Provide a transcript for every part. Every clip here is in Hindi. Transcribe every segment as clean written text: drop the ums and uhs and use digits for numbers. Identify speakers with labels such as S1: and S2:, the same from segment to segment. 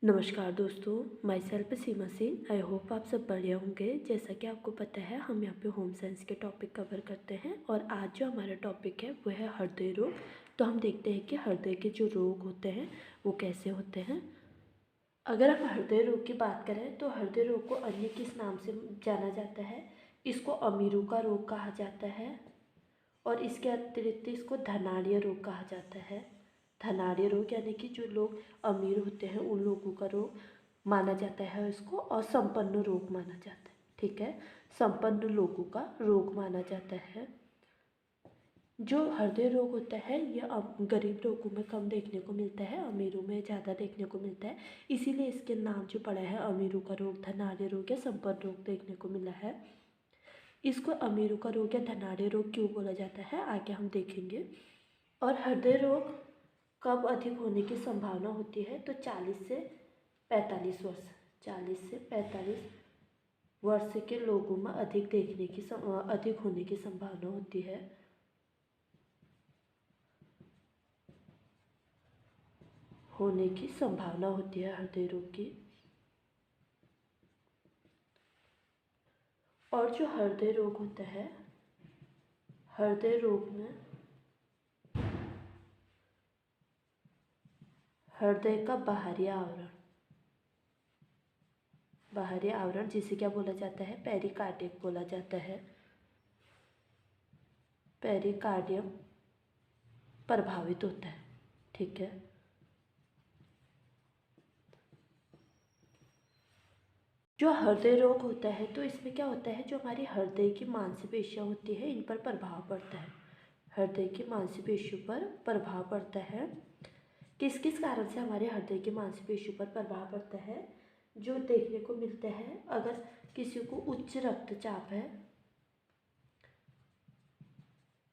S1: नमस्कार दोस्तों, my self Seema Singh. I hope आप सब बढ़िया होंगे। जैसा कि आपको पता है, हम यहाँ पे होम साइंस के टॉपिक कवर करते हैं और आज जो हमारा टॉपिक है वो है हृदय रोग। तो हम देखते हैं कि हृदय के जो रोग होते हैं वो कैसे होते हैं। अगर हम हृदय रोग की बात करें तो हृदय रोग को अन्य किस नाम से जाना जाता है? इसको अमीरू का रोग कहा जाता है और इसके अतिरिक्त इसको धनाढ़य रोग कहा जाता है। धनाढ़य रोग यानी कि जो लोग अमीर होते हैं उन लोगों का रोग माना जाता है इसको, और संपन्न रोग माना जाता है। ठीक है, संपन्न लोगों का रोग माना जाता है। जो हृदय रोग होता है ये गरीब लोगों में कम देखने को मिलता है, अमीरों में ज़्यादा देखने को मिलता है। इसीलिए इसके नाम जो पड़ा है अमीरों का रोग, धनाढ़य रोग या संपन्न रोग देखने को मिला है। इसको अमीरों का रोग या धनाढ़य रोग क्यों बोला जाता है आगे हम देखेंगे। और हृदय रोग कब अधिक होने की संभावना होती है? तो 40 से 45 वर्ष, 40 से 45 वर्ष के लोगों में अधिक होने की संभावना होती है। होने की संभावना होती है हृदय रोग की। और जो हृदय रोग होता है, हृदय रोग में हृदय का बाहरी आवरण जिसे क्या बोला जाता है? पेरिकार्डियम बोला जाता है। पेरिकार्डियम प्रभावित होता है। ठीक है, जो हृदय रोग होता है तो इसमें क्या होता है, जो हमारी हृदय की मांसपेशियां होती है इन पर प्रभाव पड़ता है। हृदय की मांसपेशियों पर प्रभाव पड़ता है। किस किस कारण से हमारे हृदय की मांसपेशियों पर प्रभाव पड़ता है? जो देखने को मिलता है, अगर किसी को उच्च रक्तचाप है,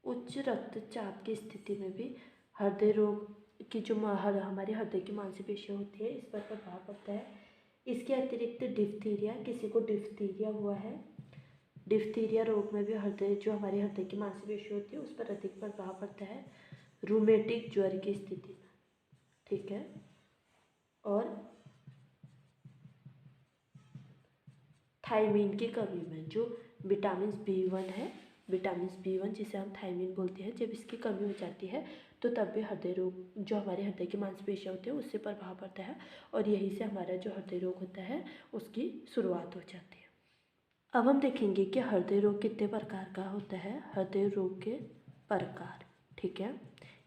S1: उच्च रक्तचाप की स्थिति में भी हृदय रोग की जो हमारे हृदय की मांसपेशियां होती है इस पर प्रभाव पड़ता है। इसके अतिरिक्त डिप्थीरिया, किसी को डिप्थीरिया हुआ है, डिप्थीरिया रोग में भी हृदय जो हमारे हृदय की मांसपेशी होती है उस पर अधिक प्रभाव पड़ता है। रूमेटिक ज्वर की स्थिति में। ठीक है, और थायमीन की कमी में, जो विटामिन B1 है, विटामिन B1 जिसे हम थायमीन बोलते हैं, जब इसकी कमी हो जाती है तो तब भी हृदय रोग जो हमारे हृदय की मांसपेशियां होती है उससे प्रभाव पड़ता है और यहीं से हमारा जो हृदय रोग होता है उसकी शुरुआत हो जाती है। अब हम देखेंगे कि हृदय रोग कितने प्रकार का होता है। हृदय रोग के प्रकार, ठीक है,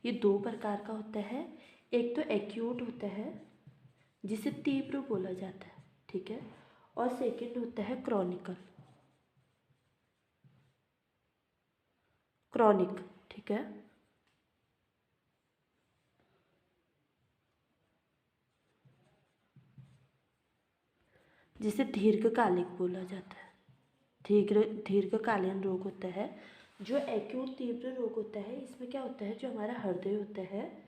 S1: ये 2 प्रकार का होता है। एक तो एक्यूट होता है जिसे तीव्र बोला जाता है, ठीक है, और सेकंड होता है क्रॉनिक, ठीक है, जिसे दीर्घकालिक बोला जाता है। दीर्घकालीन रोग होता है। जो एक्यूट तीव्र रोग होता है इसमें क्या होता है, जो हमारा हृदय होता है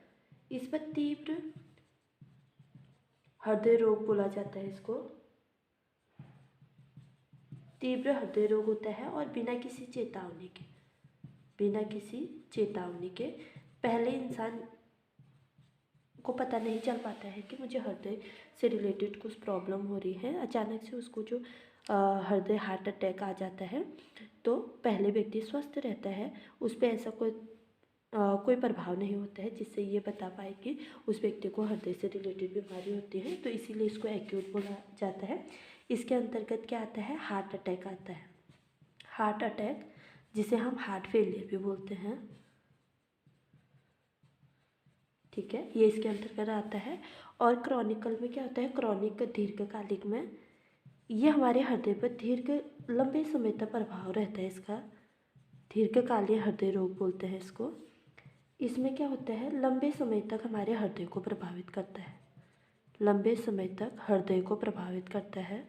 S1: इस पर तीव्र हृदय रोग बोला जाता है। इसको तीव्र हृदय रोग होता है और बिना किसी चेतावनी के पहले इंसान को पता नहीं चल पाता है कि मुझे हृदय से रिलेटेड कुछ प्रॉब्लम हो रही है। अचानक से उसको जो हृदय हार्ट अटैक आ जाता है तो पहले व्यक्ति स्वस्थ रहता है, उस पर ऐसा कोई प्रभाव नहीं होता है जिससे ये बता पाए कि उस व्यक्ति को हृदय से रिलेटेड बीमारी होती है, तो इसीलिए इसको एक्यूट बोला जाता है। इसके अंतर्गत क्या आता है? हार्ट अटैक आता है। हार्ट अटैक जिसे हम हार्ट फेलियर भी बोलते हैं, ठीक है, ये इसके अंतर्गत आता है। और क्रॉनिकल में क्या होता है? क्रॉनिक दीर्घकालिक में ये हमारे हृदय पर लंबे समय तक प्रभाव रहता है इसका। दीर्घकालीन हृदय रोग बोलते हैं इसको। इसमें क्या होता है, लंबे समय तक हमारे हृदय को प्रभावित करता है, लंबे समय तक हृदय को प्रभावित करता है।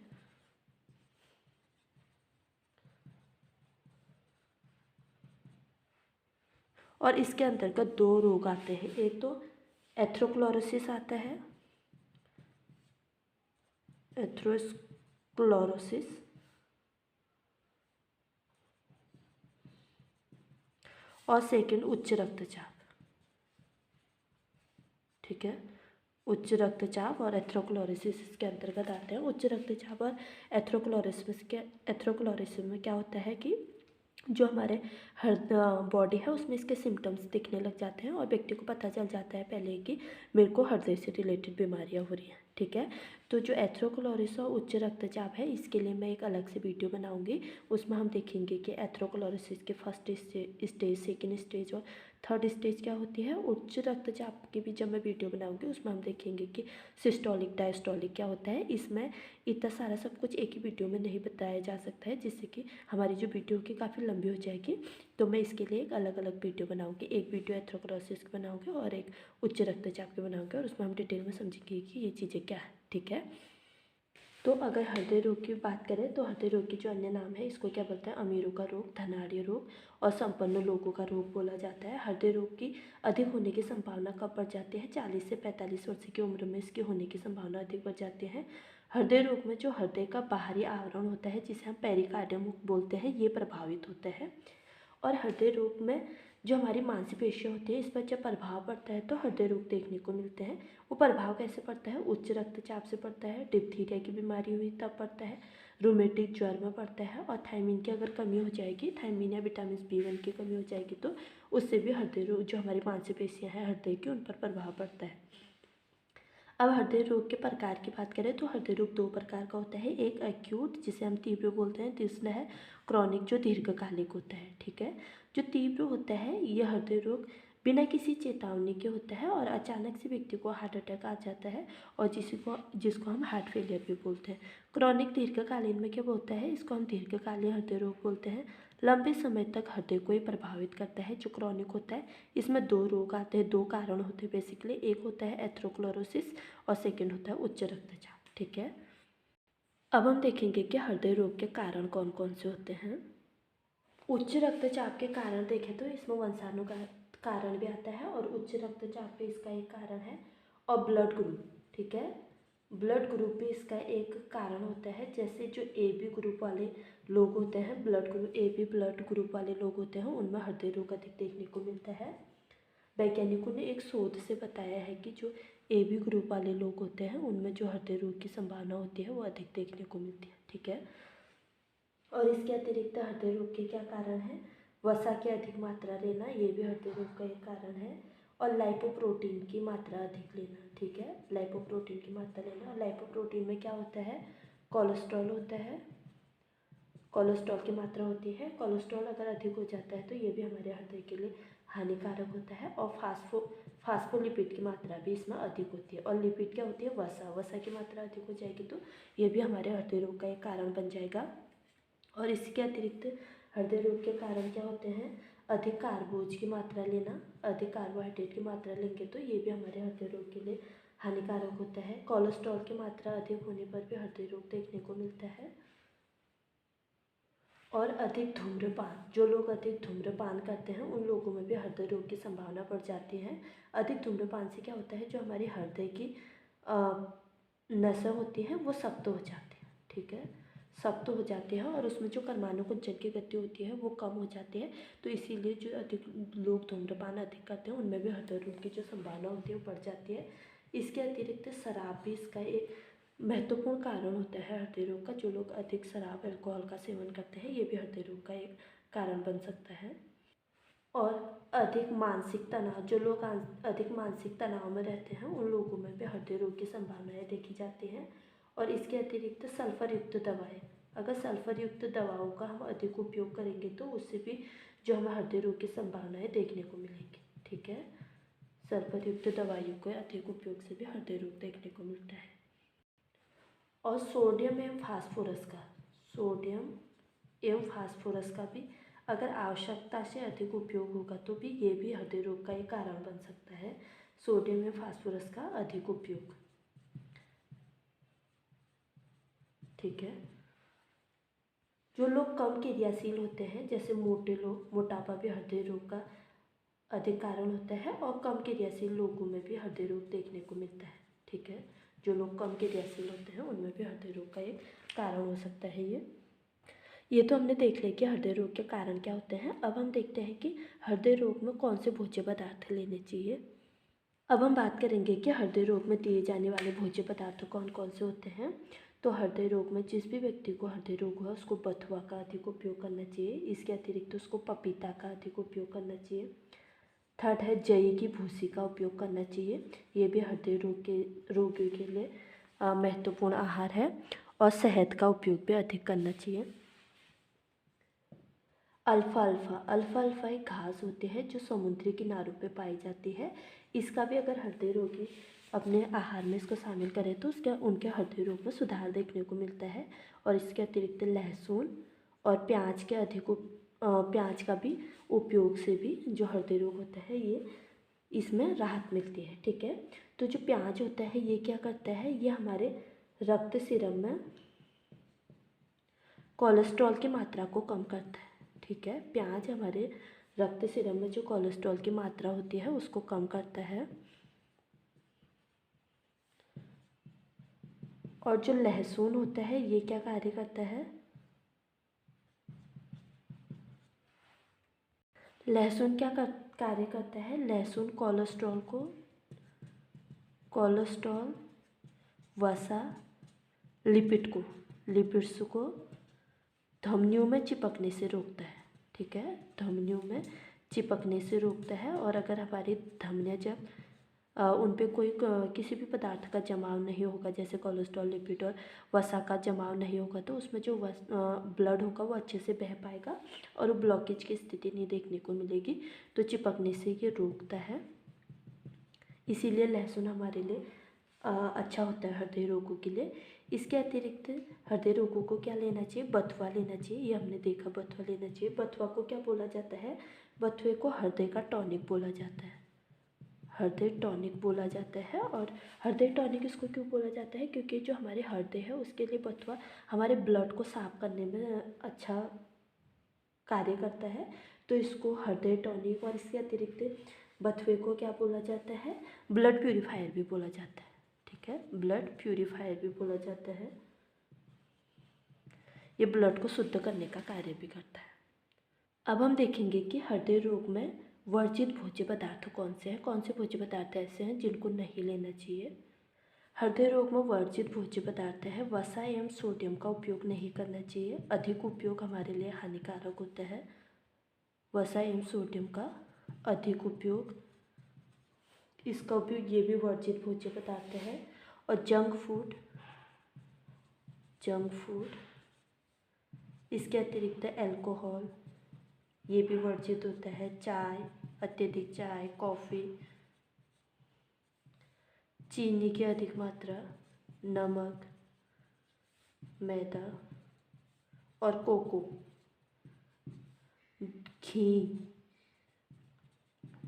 S1: और इसके अंतर्गत 2 रोग आते हैं, एक तो एथ्रोस्क्लेरोसिस आता है, एथ्रोस्क्लेरोसिस, और सेकंड उच्च रक्तचाप, ठीक है, उच्च रक्तचाप और एथेरोस्क्लेरोसिस इसके अंतर्गत आते हैं। उच्च रक्तचाप और एथेरोस्क्लेरोसिस में क्या होता है कि जो हमारे बॉडी है उसमें इसके सिम्टम्स दिखने लग जाते हैं और व्यक्ति को पता चल जाता है पहले ही कि मेरे को हृदय से रिलेटेड बीमारियां हो रही हैं। ठीक है, तो जो एथेरोस्क्लेरोसिस और उच्च रक्तचाप है इसके लिए मैं एक अलग से वीडियो बनाऊंगी। उसमें हम देखेंगे कि एथेरोस्क्लेरोसिस के फर्स्ट स्टेज, सेकेंड स्टेज और थर्ड स्टेज क्या होती है। उच्च रक्तचाप की भी जब मैं वीडियो बनाऊंगी उसमें हम देखेंगे कि सिस्टोलिक डायस्टोलिक क्या होता है। इसमें इतना सारा सब कुछ एक ही वीडियो में नहीं बताया जा सकता है, जिससे कि हमारी जो वीडियो की काफ़ी लंबी हो जाएगी। तो मैं इसके लिए एक अलग अलग वीडियो बनाऊंगी। एक वीडियो एथेरोस्क्लेरोसिस की बनाऊंगी और एक उच्च रक्तचाप की बनाऊंगी और उसमें हम डिटेल में समझेंगे कि ये चीज़ें क्या है। ठीक है, तो अगर हृदय रोग की बात करें तो हृदय रोग के जो अन्य नाम है इसको क्या बोलते हैं, अमीरों का रोग, धनाढ़ी रोग और संपन्न लोगों का रोग बोला जाता है। हृदय रोग की अधिक होने की संभावना कब बढ़ जाती है, 40 से 45 वर्ष की उम्र में इसके होने की संभावना अधिक बढ़ जाती है। हृदय रोग में जो हृदय का बाहरी आवरण होता है जिसे हम पेरिकार्डियम बोलते हैं ये प्रभावित होता है। और हृदय रोग में जो हमारी मांसपेशियाँ होती हैं इस पर जब प्रभाव पड़ता है तो हृदय रोग देखने को मिलते हैं। वो प्रभाव कैसे पड़ता है, उच्च रक्तचाप से पड़ता है, डिप्थीरिया की बीमारी हुई तब पड़ता है, रूमेटिक ज्वर में पड़ता है और थायमिन की अगर कमी हो जाएगी, थायमिन या विटामिन B1 की कमी हो जाएगी तो उससे भी हृदय रोग, जो हमारी मांसपेशियाँ हैं हृदय की, उन पर प्रभाव पड़ता है। अब हृदय रोग के प्रकार की बात करें तो हृदय रोग दो प्रकार का होता है, एक एक्यूट जिसे हम तीव्र बोलते हैं, दूसरा है क्रॉनिक जो दीर्घकालिक होता है। ठीक है, जो तीव्र होता है यह हृदय रोग बिना किसी चेतावनी के होता है और अचानक से व्यक्ति को हार्ट अटैक आ जाता है और जिसको हम हार्ट फेलियर भी बोलते हैं। क्रॉनिक दीर्घकालीन में क्या होता है, इसको हम दीर्घकालीन हृदय रोग बोलते हैं। लंबे समय तक हृदय को ही प्रभावित करता है। जो क्रॉनिक होता है इसमें दो रोग आते हैं, दो कारण होते हैं बेसिकली, एक होता है एथेरोस्क्लेरोसिस और सेकंड होता है उच्च रक्तचाप। ठीक है, अब हम देखेंगे कि हृदय रोग के कारण कौन कौन से होते हैं। उच्च रक्तचाप के कारण देखें तो इसमें वंशाणु का कारण भी आता है और उच्च रक्तचाप भी इसका एक कारण है और ब्लड ग्रुप। ठीक है, ब्लड ग्रुप भी इसका एक कारण होता है। जैसे जो AB ग्रुप वाले लोग होते हैं, AB ब्लड ग्रुप वाले लोग होते हैं उनमें हृदय रोग अधिक देखने को मिलता है। वैज्ञानिकों ने एक शोध से बताया है कि जो AB ग्रुप वाले लोग होते हैं उनमें जो हृदय रोग की संभावना होती है वो अधिक देखने को मिलती है। ठीक है, और इसके अतिरिक्त हृदय रोग के क्या कारण है, वसा की अधिक मात्रा लेना, ये भी हृदय रोग का एक कारण है, और लाइपोप्रोटीन की मात्रा अधिक लेना। ठीक है, लाइपोप्रोटीन की मात्रा लेना, और लाइपोप्रोटीन में क्या होता है, कोलेस्ट्रॉल होता है, कोलेस्ट्रॉल की मात्रा होती है। कोलेस्ट्रॉल अगर अधिक हो जाता है तो ये भी हमारे हृदय के लिए हानिकारक होता है। और फास्फोलिपिड की मात्रा भी इसमें अधिक होती है। और लिपिड क्या होती है, वसा की मात्रा अधिक हो जाएगी तो ये भी हमारे हृदय रोग का एक कारण बन जाएगा। और इसके अतिरिक्त हृदय रोग के कारण क्या होते हैं, अधिक कार्बोज की मात्रा लेना, अधिक कार्बोहाइड्रेट की मात्रा लेंगे तो ये भी हमारे हृदय रोग के लिए हानिकारक होता है। कोलेस्ट्रॉल की मात्रा अधिक होने पर भी हृदय रोग देखने को मिलता है। और अधिक धूम्रपान, जो लोग अधिक धूम्रपान करते हैं उन लोगों में भी हृदय रोग की संभावना बढ़ जाती है। अधिक धूम्रपान से क्या होता है, जो हमारी हृदय की नसें होती हैं वो सख्त हो जाती हैं। ठीक है, सख्त हो जाती है और उसमें जो परमाणु कुंचन की गति होती है वो कम हो जाती है। तो इसीलिए जो अधिक लोग धूम्रपान अधिक करते हैं उनमें भी हृदय रोग की जो संभावना होती है वो बढ़ जाती है। इसके अतिरिक्त शराब भी इसका एक महत्वपूर्ण कारण होता है हृदय रोग का। जो लोग अधिक शराब, अल्कोहल का सेवन करते हैं ये भी हृदय रोग का एक कारण बन सकता है। और अधिक मानसिक तनाव, जो लोग अधिक मानसिक तनाव में रहते हैं उन लोगों में भी हृदय रोग की संभावनाएं देखी जाती हैं। और इसके अतिरिक्त सल्फर युक्त दवाएं, अगर सल्फर युक्त दवाओं का हम अधिक उपयोग करेंगे तो उससे भी जो हमें हृदय रोग की संभावनाएं देखने को मिलेंगी। ठीक है, सल्फर युक्त दवाइयों के अधिक उपयोग से भी हृदय रोग देखने को मिलता है। और सोडियम एवं फास्फोरस का भी अगर आवश्यकता से अधिक उपयोग होगा तो भी ये भी हृदय रोग का एक कारण बन सकता है, सोडियम एवं फास्फोरस का अधिक उपयोग। ठीक है, जो लोग कम क्रियाशील होते हैं जैसे मोटे लोग, मोटापा भी हृदय रोग का अधिक कारण होता है और कम क्रियाशील लोगों में भी हृदय रोग देखने को मिलता है। ठीक है, जो लोग कम क्रियाशील होते हैं उनमें भी हृदय रोग का एक कारण हो सकता है। ये तो हमने देख लिया कि हृदय रोग के कारण क्या होते हैं। अब हम देखते हैं कि हृदय रोग में कौन से भोज्य पदार्थ लेने चाहिए। अब हम बात करेंगे कि हृदय रोग में दिए जाने वाले भोज्य पदार्थ कौन कौन से होते हैं। तो हृदय रोग में जिस भी व्यक्ति को हृदय रोग हुआ उसको बथुआ का अधिक उपयोग करना चाहिए। इसके अतिरिक्त उसको पपीता का अधिक उपयोग करना चाहिए। थर्ड है जई की भूसी का उपयोग करना चाहिए, ये भी हृदय रोगियों के लिए महत्वपूर्ण आहार है। और शहद का उपयोग भी अधिक करना चाहिए। अल्फाल्फा अल्फाल्फा एक घास होती है जो समुद्री किनारों पे पाई जाती है। इसका भी अगर हृदय रोगी अपने आहार में इसको शामिल करें तो उसके उनके हृदय रोग में सुधार देखने को मिलता है। और इसके अतिरिक्त लहसुन और प्याज का भी उपयोग से भी जो हृदय रोग होता है ये इसमें राहत मिलती है। ठीक है, तो जो प्याज होता है ये क्या करता है, ये हमारे रक्त सीरम में कोलेस्ट्रॉल की मात्रा को कम करता है। ठीक है, प्याज हमारे रक्त सीरम में जो कोलेस्ट्रॉल की मात्रा होती है उसको कम करता है। और जो लहसुन होता है ये क्या कार्य करता है, लहसुन क्या कार्य करता है, लहसुन कोलेस्ट्रॉल वसा लिपिड्स को धमनियों में चिपकने से रोकता है। ठीक है, धमनियों में चिपकने से रोकता है। और अगर हमारी धमनियाँ जब उन पे किसी भी पदार्थ का जमाव नहीं होगा, जैसे कोलेस्ट्रॉल लिपिड और वसा का जमाव नहीं होगा, तो उसमें जो ब्लड होगा वो अच्छे से बह पाएगा और वो ब्लॉकेज की स्थिति नहीं देखने को मिलेगी। तो चिपकने से ये रोकता है, इसीलिए लहसुन हमारे लिए अच्छा होता है हृदय रोगों के लिए। इसके अतिरिक्त हृदय रोगों को क्या लेना चाहिए, बथुआ लेना चाहिए। ये हमने देखा, बथुआ लेना चाहिए। बथुआ को क्या बोला जाता है, बथुए को हृदय का टॉनिक बोला जाता है, हृदय टॉनिक बोला जाता है। और हृदय टॉनिक इसको क्यों बोला जाता है, क्योंकि जो हमारे हृदय है उसके लिए बथुआ हमारे ब्लड को साफ करने में अच्छा कार्य करता है, तो इसको हृदय टॉनिक। और इसके अतिरिक्त बथुए को क्या बोला जाता है, ब्लड प्यूरीफायर भी बोला जाता है। ठीक है, ब्लड प्यूरीफायर भी बोला जाता है, ये ब्लड को शुद्ध करने का कार्य भी करता है। अब हम देखेंगे कि हृदय रोग में वर्जित भोज्य पदार्थ कौन से हैं, कौन से भोज्य पदार्थ ऐसे हैं जिनको नहीं लेना चाहिए। हृदय रोग में वर्जित भोज्य पदार्थ है, वसा एवं सोडियम का उपयोग नहीं करना चाहिए, अधिक उपयोग हमारे लिए हानिकारक होता है। वसा एवं सोडियम का अधिक उपयोग, इसका उपयोग ये भी वर्जित भोज्य पदार्थ है। और जंक फूड, इसके अतिरिक्त अल्कोहल ये भी वर्जित होता है। चाय, अत्यधिक चाय, कॉफ़ी, चीनी की अधिक मात्रा, नमक, मैदा और कोको, घी,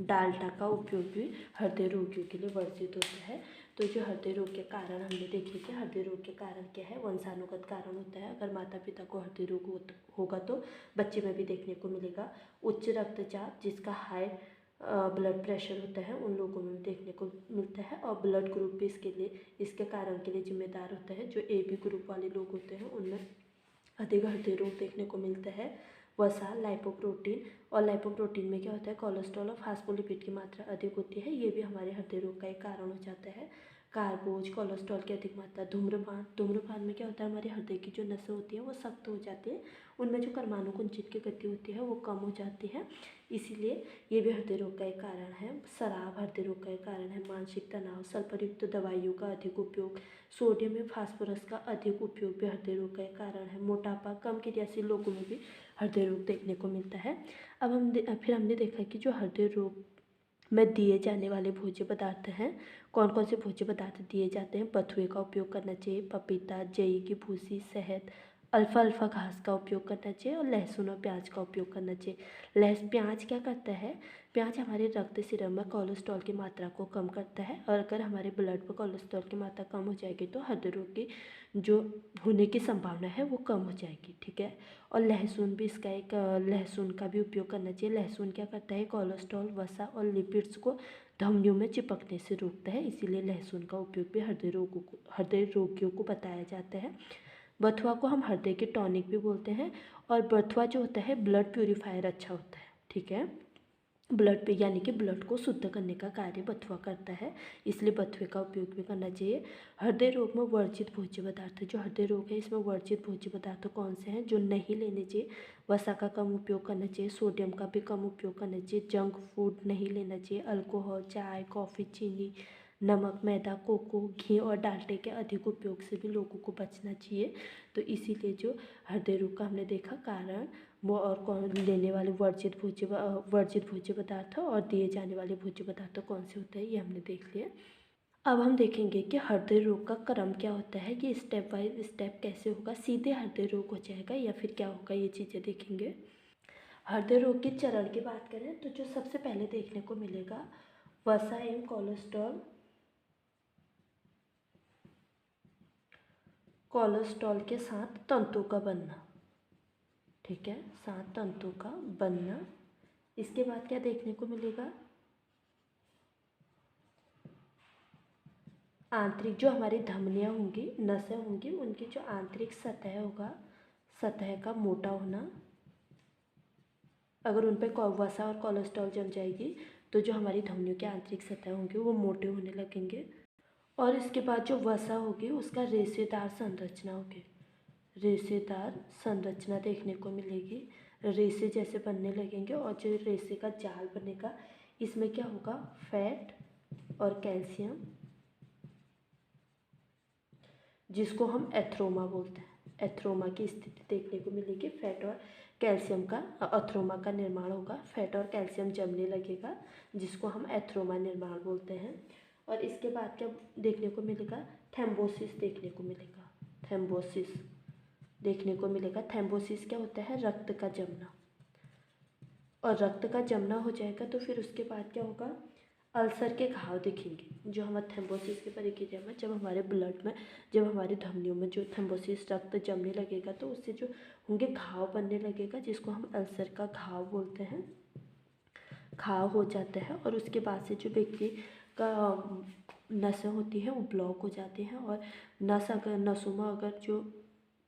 S1: डाल्डा का उपयोग भी हृदय रोगियों के लिए वर्जित होता है। तो जो हृदय रोग के कारण हमने देखे कि हृदय रोग के कारण क्या है, वंशानुगत कारण होता है। अगर माता पिता को हृदय रोग होगा तो बच्चे में भी देखने को मिलेगा। उच्च रक्तचाप, जिसका हाई ब्लड प्रेशर होता है, उन लोगों में देखने को मिलता है। और ब्लड ग्रुप भी इसके कारण के लिए जिम्मेदार होता है। जो AB ग्रुप वाले लोग होते हैं उनमें अधिक हृदय रोग देखने को मिलता है। वसा, लाइपोप्रोटीन, और लाइपोप्रोटीन में क्या होता है, कोलेस्ट्रॉल और फास्फोलिपिड की मात्रा अधिक होती है, ये भी हमारे हृदय रोग का एक कारण हो जाता है। कार्बोज, कोलेस्ट्रॉल की अधिक मात्रा, धूम्रपान में क्या होता है, हमारे हृदय की जो नसें होती हैं वो सख्त हो जाती हैं, उनमें जो परमाणु कुंचित की गति होती है वो कम हो जाती है, इसीलिए ये भी हृदय रोग का एक कारण है। शराब हृदय रोग का एक कारण है। मानसिक तनाव, सल्फरयुक्त दवाइयों का अधिक उपयोग, सोडियम या फास्फोरस का अधिक उपयोग भी हृदय रोग का एक कारण है। मोटापा, कम क्रियाशील लोगों में भी हृदय रोग देखने को मिलता है। अब फिर हमने देखा कि जो हृदय रोग में दिए जाने वाले भोज्य पदार्थ हैं, कौन कौन से भोज्य पदार्थ दिए जाते हैं। बथुए का उपयोग करना चाहिए, पपीता, जई की भूसी, शहद, अल्फा घास का उपयोग करना चाहिए, और लहसुन और प्याज का उपयोग करना चाहिए। प्याज क्या करता है, प्याज हमारे रक्त सीरम में कोलेस्ट्रॉल की मात्रा को कम करता है, और अगर हमारे ब्लड में कोलेस्ट्रॉल की मात्रा कम हो जाएगी तो हृदय रोग की जो होने की संभावना है वो कम हो जाएगी। ठीक है, और लहसुन भी इसका एक लहसुन का भी उपयोग करना चाहिए। लहसुन क्या करता है, कोलेस्ट्रॉल, वसा और लिपिड्स को धमनियों में चिपकने से रोकता है, इसीलिए लहसुन का उपयोग भी हृदय रोगियों को बताया जाता है। बथुआ को हम हृदय के टॉनिक भी बोलते हैं, और बथुआ जो होता है ब्लड प्यूरीफायर अच्छा होता है। ठीक है, ब्लड पे यानी कि ब्लड को शुद्ध करने का कार्य बथुआ करता है, इसलिए बथुए का उपयोग भी करना चाहिए। हृदय रोग में वर्जित भोज्य पदार्थ, जो हृदय रोग है इसमें वर्जित भोज्य पदार्थ कौन से हैं जो नहीं लेने चाहिए? वसा का कम उपयोग करना चाहिए, सोडियम का भी कम उपयोग करना चाहिए, जंक फूड नहीं लेना चाहिए, अल्कोहल, चाय, कॉफ़ी, चीनी, नमक, मैदा, कोको, घी और डाल्डे के अधिक उपयोग से भी लोगों को बचना चाहिए। तो इसीलिए जो हृदय रोग का हमने देखा कारण वो और कौन लेने वाले वर्जित भोज्य पदार्थ और दिए जाने वाले भोज्य पदार्थ कौन से होते हैं ये हमने देख लिया। अब हम देखेंगे कि हृदय रोग का क्रम क्या होता है, कि स्टेप बाय स्टेप कैसे होगा, सीधे हृदय रोग हो जाएगा या फिर क्या होगा, ये चीज़ें देखेंगे। हृदय रोग के चरण की बात करें तो जो सबसे पहले देखने को मिलेगा वसा एवं कोलेस्ट्रॉल के साथ तंतु का बनना, ठीक है, सात तंतु का बनना। इसके बाद क्या देखने को मिलेगा, आंतरिक जो हमारी धमनियाँ होंगी, नसें होंगी, उनकी जो आंतरिक सतह होगा, सतह का मोटा होना। अगर उन पर वसा और कोलेस्ट्रॉल जम जाएगी तो जो हमारी धमनियों की आंतरिक सतह होंगी वो मोटे होने लगेंगे। और इसके बाद जो वसा होगी उसका रेशेदार संरचना होगी, रेशेदार संरचना देखने को मिलेगी, रेशे जैसे बनने लगेंगे और जो रेशे का जाल बनेगा इसमें क्या होगा, फैट और कैल्शियम, जिसको हम एथ्रोमा बोलते हैं, एथ्रोमा की स्थिति देखने को मिलेगी। फैट और कैल्शियम का अथ्रोमा का निर्माण होगा, फैट और कैल्शियम जमने लगेगा जिसको हम एथ्रोमा निर्माण बोलते हैं। और इसके बाद क्या देखने को मिलेगा, थ्रोम्बोसिस देखने को मिलेगा, थ्रोम्बोसिस देखने को मिलेगा। थ्रोम्बोसिस क्या होता है, रक्त का जमना, और रक्त का जमना हो जाएगा तो फिर उसके बाद क्या होगा, अल्सर के घाव दिखेंगे। जो हमारे थ्रोम्बोसिस की प्रक्रिया में जब हमारे ब्लड में, जब हमारी धमनियों में जो थ्रोम्बोसिस रक्त जमने लगेगा तो उससे जो होंगे घाव बनने लगेगा जिसको हम अल्सर का घाव बोलते हैं, घाव हो जाता है। और उसके बाद से जो व्यक्ति का नसें होती हैं वो ब्लॉक हो जाती हैं और नसों में अगर जो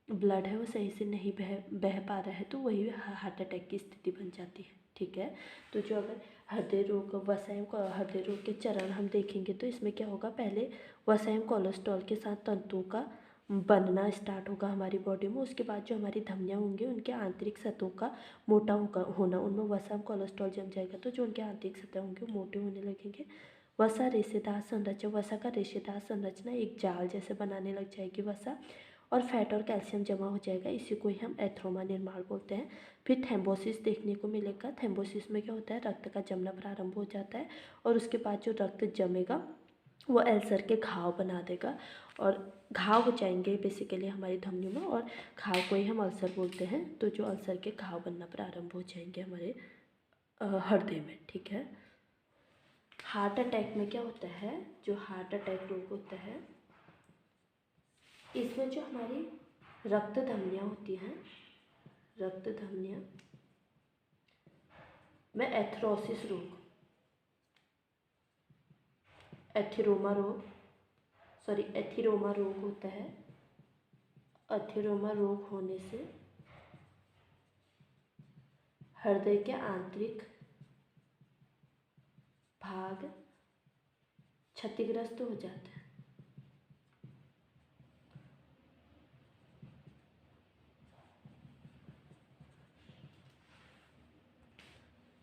S1: ब्लड है वो सही से नहीं बह पा रहा है तो वही हार्ट अटैक की स्थिति बन जाती है, ठीक है। तो जो अगर हृदय रोग हृदय रोग के चरण हम देखेंगे तो इसमें क्या होगा, पहले वसा एवं कोलेस्ट्रॉल के साथ तंतुओं का बनना स्टार्ट होगा हमारी बॉडी में। उसके बाद जो हमारी धमनियाँ होंगी उनके आंतरिक सतहों का मोटा होना, उनमें वसा कोलेस्ट्रॉल जम जाएगा तो जो उनके आंतरिक सतह होंगे वो मोटे होने लगेंगे। वसा रेशेदार संरचना, वसा का रेशेदार संरचना एक जाल जैसे बनाने लग जाएगी वसा, और फैट और कैल्शियम जमा हो जाएगा, इसी को ही हम एथ्रोमा निर्माण बोलते हैं। फिर थ्रोम्बोसिस देखने को मिलेगा। थ्रोम्बोसिस में क्या होता है, रक्त का जमना प्रारंभ हो जाता है और उसके बाद जो रक्त जमेगा वो अल्सर के घाव बना देगा और घाव हो जाएंगे बेसिकली हमारी धमनियों में, और घाव को ही हम अल्सर बोलते हैं। तो जो अल्सर के घाव बनना प्रारंभ हो जाएंगे हमारे हृदय में, ठीक है। हार्ट अटैक में क्या होता है, जो हार्ट अटैक रोग होता है इसमें जो हमारी रक्त धमनियाँ होती हैं, रक्त धमनियाँ में एथेरोसिस रोग, एथिरोमा रोग होता है। एथिरोमा रोग होने से हृदय के आंतरिक भाग क्षतिग्रस्त हो जाते हैं।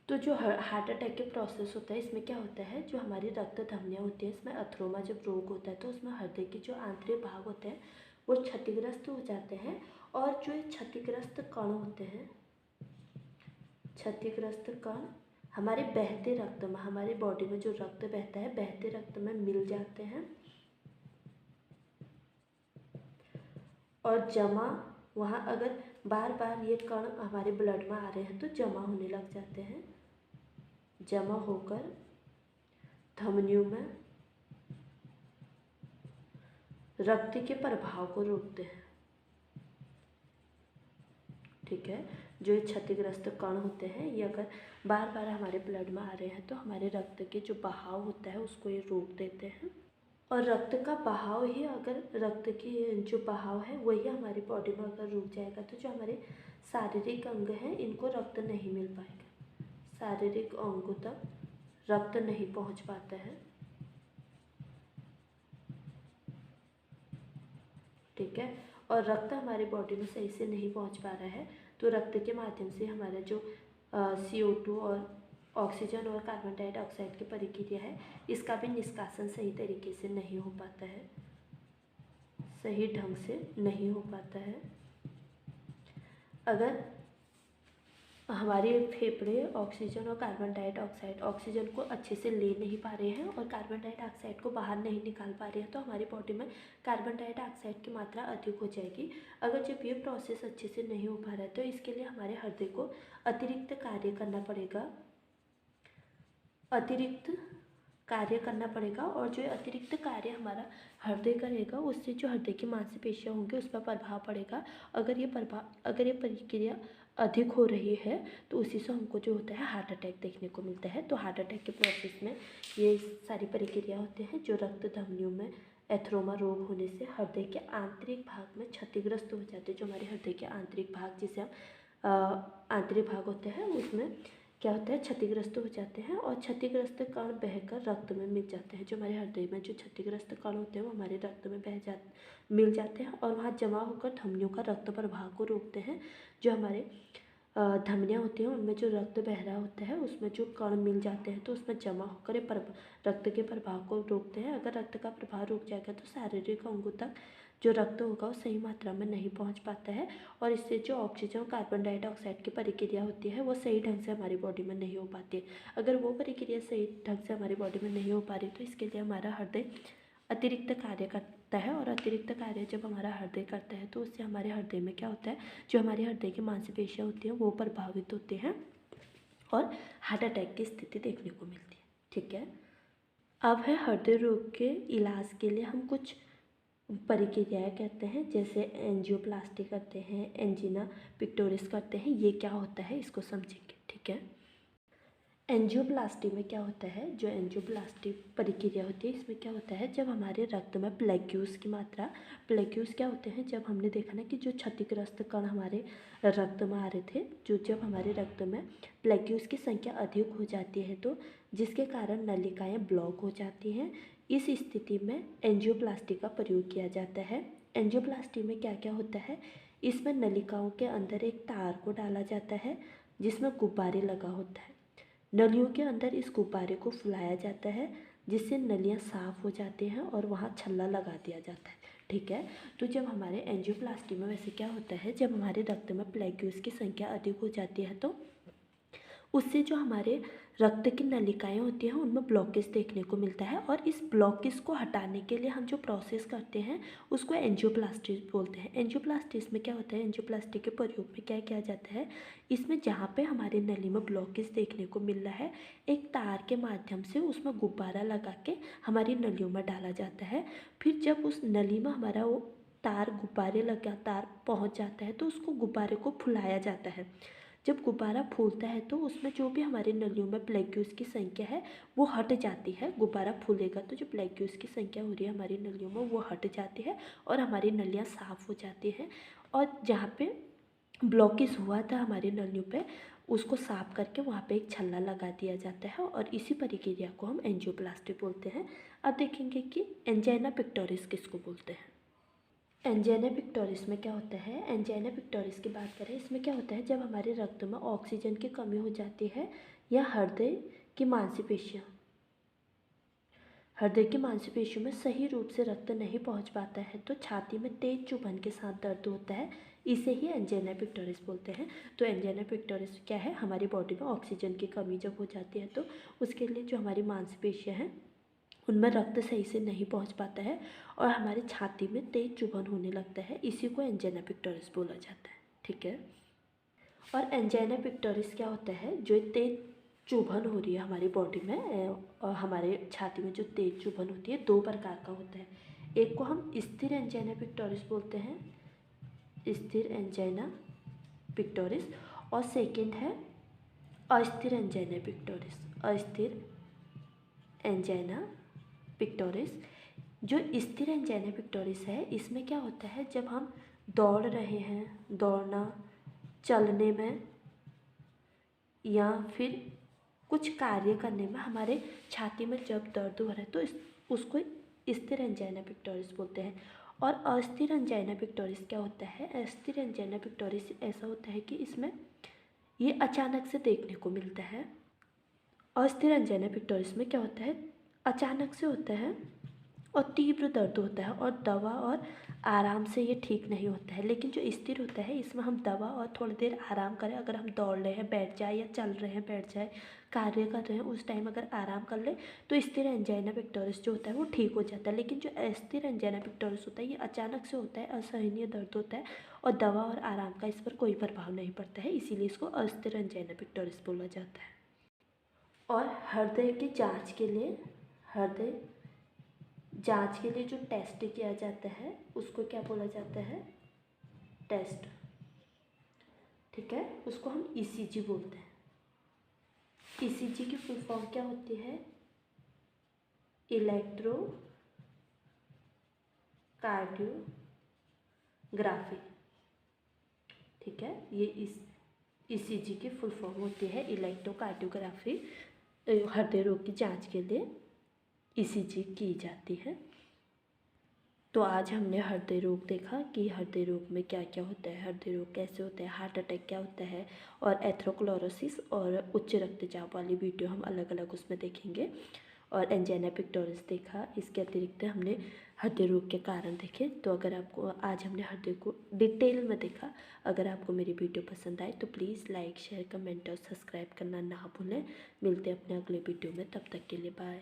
S1: तो जो हार्ट अटैक के प्रोसेस होता है इसमें क्या होता है, जो हमारी रक्त धमनियाँ होती हैं इसमें अथ्रोमा जब रोग होता है तो उसमें हृदय के जो आंतरिक भाग होते हैं वो क्षतिग्रस्त हो जाते हैं। और जो ये क्षतिग्रस्त कण होते हैं, क्षतिग्रस्त कण हमारे बहते रक्त में, हमारी बॉडी में जो रक्त बहता है बहते रक्त में मिल जाते हैं और जमा वहाँ, अगर बार बार ये कण हमारे ब्लड में आ रहे हैं तो जमा होने लग जाते हैं, जमा होकर धमनियों में रक्त के प्रवाह को रोकते हैं, ठीक है। जो ये क्षतिग्रस्त कण होते हैं ये अगर बार बार हमारे ब्लड में आ रहे हैं तो हमारे रक्त के जो बहाव होता है उसको ये रोक देते हैं। और रक्त का बहाव ही, अगर रक्त की जो बहाव है वही हमारी बॉडी में अगर रुक जाएगा तो जो हमारे शारीरिक अंग हैं इनको रक्त नहीं मिल पाएगा, शारीरिक अंगों तक रक्त नहीं पहुंच पाता है। ठीक है, और रक्त हमारी बॉडी में सही से नहीं पहुंच पा रहा है, तो रक्त के माध्यम से हमारा जो CO2 और ऑक्सीजन और कार्बन डाइऑक्साइड की प्रक्रिया है, इसका भी निष्कासन सही तरीके से नहीं हो पाता है, सही ढंग से नहीं हो पाता है। अगर हमारे फेफड़े ऑक्सीजन और कार्बन डाइऑक्साइड, ऑक्सीजन को अच्छे से ले नहीं पा रहे हैं और कार्बन डाइऑक्साइड को बाहर नहीं निकाल पा रहे हैं, तो हमारी बॉडी में कार्बन डाइऑक्साइड की मात्रा अधिक हो जाएगी। अगर जब ये प्रोसेस अच्छे से नहीं हो पा रहा है, तो इसके लिए हमारे हृदय को अतिरिक्त कार्य करना पड़ेगा, और जो अतिरिक्त कार्य हमारा हृदय करेगा, उससे जो हृदय की मांसपेशियाँ होंगी उस पर प्रभाव पड़ेगा। अगर ये प्रक्रिया अधिक हो रही है, तो उसी से हमको जो होता है हार्ट अटैक देखने को मिलता है। तो हार्ट अटैक के प्रोसेस में ये सारी प्रक्रिया होते हैं, जो रक्त धमनियों में एथेरोमा रोग होने से हृदय के आंतरिक भाग में क्षतिग्रस्त हो जाते हैं। जो हमारे हृदय के आंतरिक भाग, जिसे हम आंतरिक भाग होते हैं, उसमें क्या होता है, क्षतिग्रस्त हो जाते हैं और क्षतिग्रस्त कण बहकर रक्त में मिल जाते हैं। जो हमारे हृदय में जो क्षतिग्रस्त कण होते हैं वो हमारे रक्त में मिल जाते हैं और वहाँ जमा होकर धमनियों का रक्त प्रवाह को रोकते हैं। जो हमारे धमनियाँ होती हैं उनमें जो रक्त बह रहा होता है, उसमें जो कण मिल जाते हैं तो उसमें जमा होकर रक्त के प्रवाह को रोकते हैं। अगर रक्त का प्रवाह रुक जाएगा तो शारीरिक अंगों तक जो रक्त होगा वो सही मात्रा में नहीं पहुंच पाता है और इससे जो ऑक्सीजन कार्बन डाइऑक्साइड की प्रक्रिया होती है वो सही ढंग से हमारी बॉडी में नहीं हो पाती है। अगर वो प्रक्रिया सही ढंग से हमारी बॉडी में नहीं हो पा रही, तो इसके लिए हमारा हृदय अतिरिक्त कार्य करता है और अतिरिक्त कार्य जब हमारा हृदय करता है तो उससे हमारे हृदय में क्या होता है, जो हमारे हृदय की मांसपेशियाँ होती हैं वो प्रभावित होती हैं और हार्ट अटैक की स्थिति देखने को मिलती है। ठीक है, अब है हृदय रोग के इलाज के लिए हम कुछ प्रक्रियाएँ करते हैं, जैसे एंजियोप्लास्टी करते हैं, एंजीना पिक्टोरिस करते हैं। ये क्या होता है इसको समझेंगे। ठीक है, एंजियोप्लास्टी में क्या होता है, जो एंजियोप्लास्टी प्रक्रिया होती है इसमें क्या होता है, जब हमारे रक्त में प्लेक्यूल्स की मात्रा, प्लेक्यूल्स क्या होते हैं, जब हमने देखा ना कि जो क्षतिग्रस्त कण हमारे रक्त में आ रहे थे, जब हमारे रक्त में प्लेक्यूल्स की संख्या अधिक हो जाती है तो जिसके कारण नलिकाएँ ब्लॉक हो जाती हैं, इस स्थिति में एंजियोप्लास्टी का प्रयोग किया जाता है। एंजियोप्लास्टी में क्या क्या होता है, इसमें नलिकाओं के अंदर एक तार को डाला जाता है जिसमें गुब्बारे लगा होता है। नलियों के अंदर इस गुब्बारे को फुलाया जाता है जिससे नलियाँ साफ़ हो जाती हैं और वहाँ छल्ला लगा दिया जाता है। ठीक है, तो जब हमारे एंजियोप्लास्टी में वैसे क्या होता है, जब हमारे रक्त में प्लेक्यूल्स की संख्या अधिक हो जाती है तो उससे जो हमारे रक्त की नलिकाएं होती हैं उनमें ब्लॉकेज देखने को मिलता है और इस ब्लॉकेज को हटाने के लिए हम जो प्रोसेस करते हैं उसको एंजियोप्लास्टी बोलते हैं। एंजियोप्लास्टी में क्या होता है, एंजियोप्लास्टी के प्रयोग में क्या किया जाता है, इसमें जहाँ पे हमारे नली में ब्लॉकेज देखने को मिल रहा है, एक तार के माध्यम से उसमें गुब्बारा लगा के हमारी नलियों में डाला जाता है। फिर जब उस नली में हमारा वो गुब्बारे लगातार पहुँच जाता है तो उसको गुब्बारे को फुलाया जाता है। जब गुब्बारा फूलता है तो उसमें जो भी हमारे नलियों में प्लेक्यूल्स की संख्या है वो हट जाती है। गुब्बारा फूलेगा तो जो प्लेक्यूल्स की संख्या हो रही है हमारी नलियों में वो हट जाती है और हमारी नलियाँ साफ़ हो जाती हैं और जहाँ पे ब्लॉकेज हुआ था हमारी नलियों पे उसको साफ करके वहाँ पे एक छल्ला लगा दिया जाता है और इसी प्रक्रिया को हम एंजियोप्लास्टी बोलते हैं। अब देखेंगे कि एंजाइना पिक्टोरिस किसको बोलते हैं। एंजाइना पिक्टोरिस में क्या होता है, एंजाइना पिक्टोरिस की बात करें, इसमें क्या होता है, जब हमारे रक्त में ऑक्सीजन की कमी हो जाती है या हृदय की मांसपेशियों में सही रूप से रक्त नहीं पहुंच पाता है तो छाती में तेज चुभन के साथ दर्द होता है, इसे ही एंजाइना पिक्टोरिस बोलते हैं। तो एंजाइना पिक्टोरिस क्या है, हमारी बॉडी में ऑक्सीजन की कमी जब हो जाती है तो उसके लिए जो हमारी मांसपेशियाँ हैं उनमें रक्त सही से नहीं पहुंच पाता है और हमारी छाती में तेज चुभन होने लगता है, इसी को एंजाइना पिक्टोरिस बोला जाता है। ठीक है, और एंजाइना पिक्टोरिस क्या होता है, जो तेज चुभन हो रही है हमारी बॉडी में और हमारे छाती में जो तेज चुभन होती है दो प्रकार का होता है। एक को हम स्थिर एंजाइना पिक्टोरिस बोलते हैं, स्थिर एंजाइना पिक्टोरिस, और सेकेंड है अस्थिर एंजाइना पिक्टोरिस, अस्थिर एंजाइना पिक्टोरिस। जो स्थिर एंजाइना पिक्टोरिस है इसमें क्या होता है, जब हम दौड़ रहे हैं, दौड़ना, चलने में या फिर कुछ कार्य करने में हमारे छाती में जब दर्द हो रहा है तो उसको स्थिर एंजाइना पिक्टोरिस बोलते हैं। और अस्थिर एंजाइना पिक्टोरिस क्या होता है? अस्थिर एंजाइना पिक्टोरिस ऐसा होता है कि इसमें ये अचानक से देखने को मिलता है। अस्थिर एंजाइना पिक्टोरिस में क्या होता है? अचानक से होता है और तीव्र दर्द होता है और दवा और आराम से ये ठीक नहीं होता है। लेकिन जो स्थिर होता है इसमें हम दवा और थोड़ी देर आराम करें, अगर हम दौड़ रहे हैं बैठ जाए या चल रहे हैं बैठ जाए, कार्य कर रहे हैं उस टाइम अगर आराम कर ले तो स्थिर एंजाइना पिक्टोरिस जो होता है वो ठीक हो जाता है। लेकिन जो अस्थिर एंजाइना पिक्टोरिस होता है ये अचानक से होता है, असहनीय दर्द होता है और दवा और आराम का इस पर कोई प्रभाव नहीं पड़ता है, इसीलिए इसको अस्थिर एंजाइना पिक्टोरिस बोला जाता है। और हृदय की जाँच के लिए जो टेस्ट किया जाता है उसको क्या बोला जाता है? टेस्ट। ठीक है, उसको हम ईसीजी बोलते हैं। ईसीजी की फुल फॉर्म क्या होती है? Electro cardiography. ठीक है, ये ईसीजी की फुल फॉर्म होती है इलेक्ट्रो कार्डियोग्राफी। हृदय रोग की जांच के लिए ईसीजी की जाती है। तो आज हमने हृदय रोग देखा कि हृदय रोग में क्या क्या होता है, हृदय रोग कैसे होता है, हार्ट अटैक क्या होता है, और एथेरोस्क्लेरोसिस और उच्च रक्तचाप वाली वीडियो हम अलग अलग उसमें देखेंगे। और एंजाइना पिक्टोरिस देखा। इसके अतिरिक्त हमने हृदय रोग के कारण देखे। तो अगर आपको आज हमने हृदय को डिटेल में देखा। अगर आपको मेरी वीडियो पसंद आए तो प्लीज़ लाइक शेयर कमेंट और सब्सक्राइब करना ना भूलें। मिलते हैं अपने अगले वीडियो में, तब तक के लिए बाय।